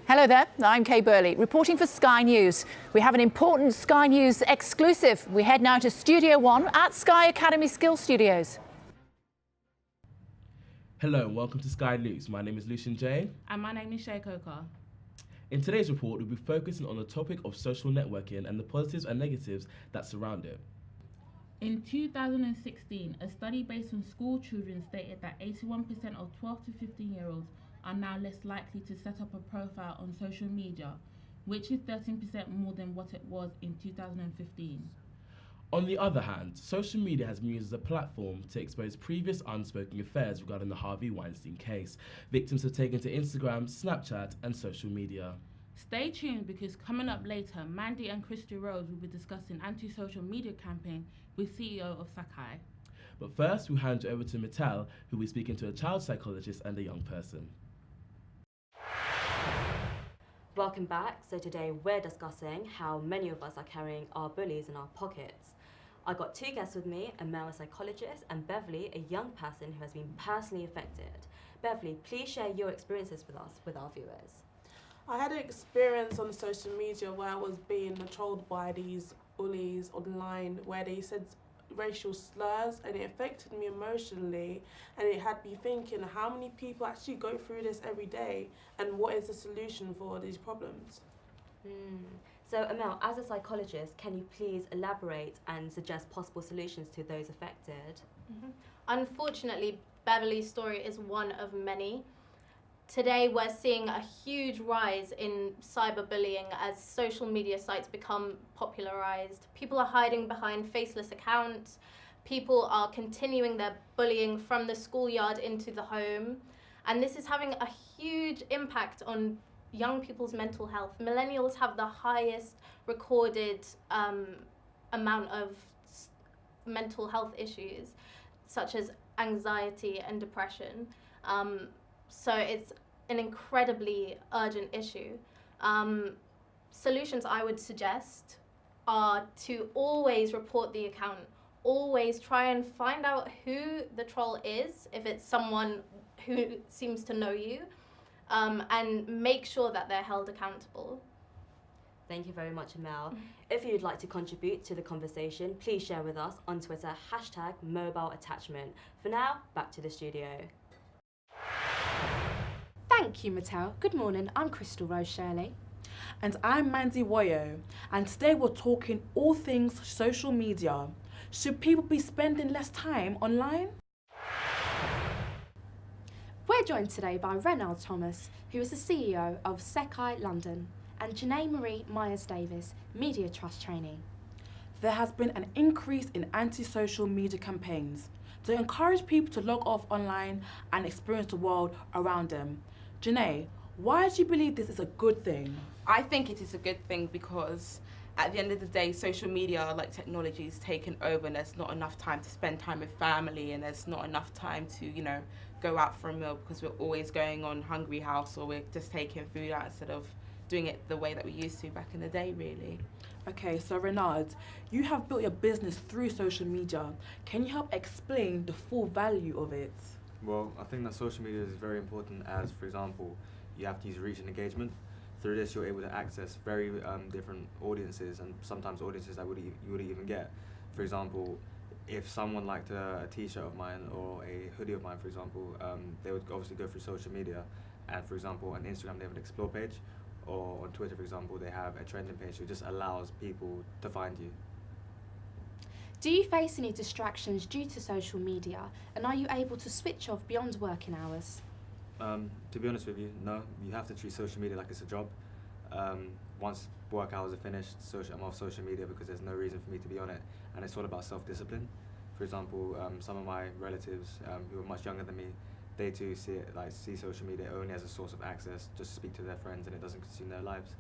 Hello there, I'm Kay Burley, reporting for Sky News. We have an important Sky News exclusive. We head now to Studio One at Sky Academy Skills Studios. Hello and welcome to Sky News. My name is Lucian J. And my name is Shay Coker. In today's report, we'll be focusing on the topic of social networking and the positives and negatives that surround it. In 2016, a study based on school children stated that 81% of 12 to 15-year-olds are now less likely to set up a profile on social media, which is 13% more than what it was in 2015. On the other hand, social media has been used as a platform to expose previous unspoken affairs regarding the Harvey Weinstein case. Victims have taken to Instagram, Snapchat, and social media. Stay tuned because coming up later, Mandy and Christy Rose will be discussing anti-social media campaign with CEO of Sakai. But first, we'll hand you over to Mittal, who will be speaking to a child psychologist and a young person. Welcome back. So today we're discussing how many of us are carrying our bullies in our pockets. I got two guests with me, a male psychologist and Beverly, a young person who has been personally affected. Beverly, please share your experiences with us, with our viewers. I had an experience on social media where I was being trolled by these bullies online where they said racial slurs, and it affected me emotionally, and it had me thinking how many people actually go through this every day and what is the solution for these problems. So Amel, as a psychologist, can you please elaborate and suggest possible solutions to those affected? Unfortunately, Beverly's story is one of many. Today we're seeing a huge rise in cyberbullying as social media sites become popularized. People are hiding behind faceless accounts. People are continuing their bullying from the schoolyard into the home. And this is having a huge impact on young people's mental health. Millennials have the highest recorded amount of mental health issues, such as anxiety and depression. So it's an incredibly urgent issue. Solutions I would suggest are to always report the account, always try and find out who the troll is, if it's someone who seems to know you, and make sure that they're held accountable. Thank you very much, Amel. If you'd like to contribute to the conversation, please share with us on Twitter, #mobileattachment. For now, back to the studio. Thank you, Mattel. Good morning, I'm Crystal Rose Shirley. And I'm Mandy Woyo, and today we're talking all things social media. Should people be spending less time online? We're joined today by Renald Thomas, who is the CEO of Sakai London, and Janae Marie Myers-Davis, Media Trust trainee. There has been an increase in anti-social media campaigns to encourage people to log off online and experience the world around them. Janae, why do you believe this is a good thing? I think it is a good thing because at the end of the day, social media, like technology, is taken over and there's not enough time to spend time with family, and there's not enough time to, go out for a meal because we're always going on Hungry House, or we're just taking food out instead of doing it the way that we used to back in the day, really. Okay, so Renard, you have built your business through social media. Can you help explain the full value of it? Well, I think that social media is very important as, for example, you have to use reach and engagement. Through this, you're able to access very different audiences, and sometimes audiences that you wouldn't even get. For example, if someone liked a t-shirt of mine or a hoodie of mine, for example, they would obviously go through social media. And for example, on Instagram, they have an explore page, or on Twitter, for example, they have a trending page, so it just allows people to find you. Do you face any distractions due to social media, and are you able to switch off beyond working hours? To be honest with you, no. You have to treat social media like it's a job. Once work hours are finished, I'm off social media because there's no reason for me to be on it, and it's all about self-discipline. For example, some of my relatives who are much younger than me, they too see social media only as a source of access, just to speak to their friends, and it doesn't consume their lives.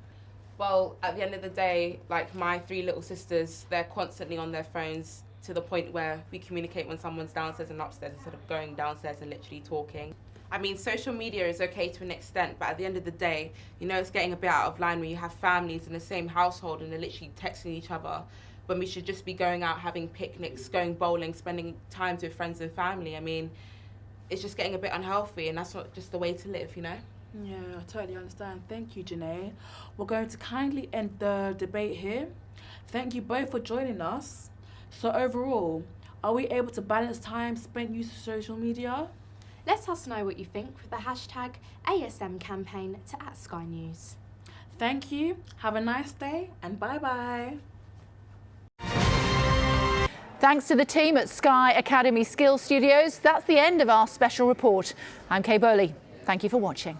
Well, at the end of the day, like my 3 little sisters, they're constantly on their phones to the point where we communicate when someone's downstairs and upstairs instead of going downstairs and literally talking. I mean, social media is okay to an extent, but at the end of the day, it's getting a bit out of line when you have families in the same household and they're literally texting each other, when we should just be going out, having picnics, going bowling, spending time with friends and family. I mean, it's just getting a bit unhealthy, and that's not just the way to live, Yeah, I totally understand. Thank you, Janae. We're going to kindly end the debate here. Thank you both for joining us. So overall, are we able to balance time spent using social media? Let us know what you think with the hashtag ASM campaign to @SkyNews. Thank you, have a nice day, and bye-bye. Thanks to the team at Sky Academy Skills Studios. That's the end of our special report. I'm Kay Bowley. Thank you for watching.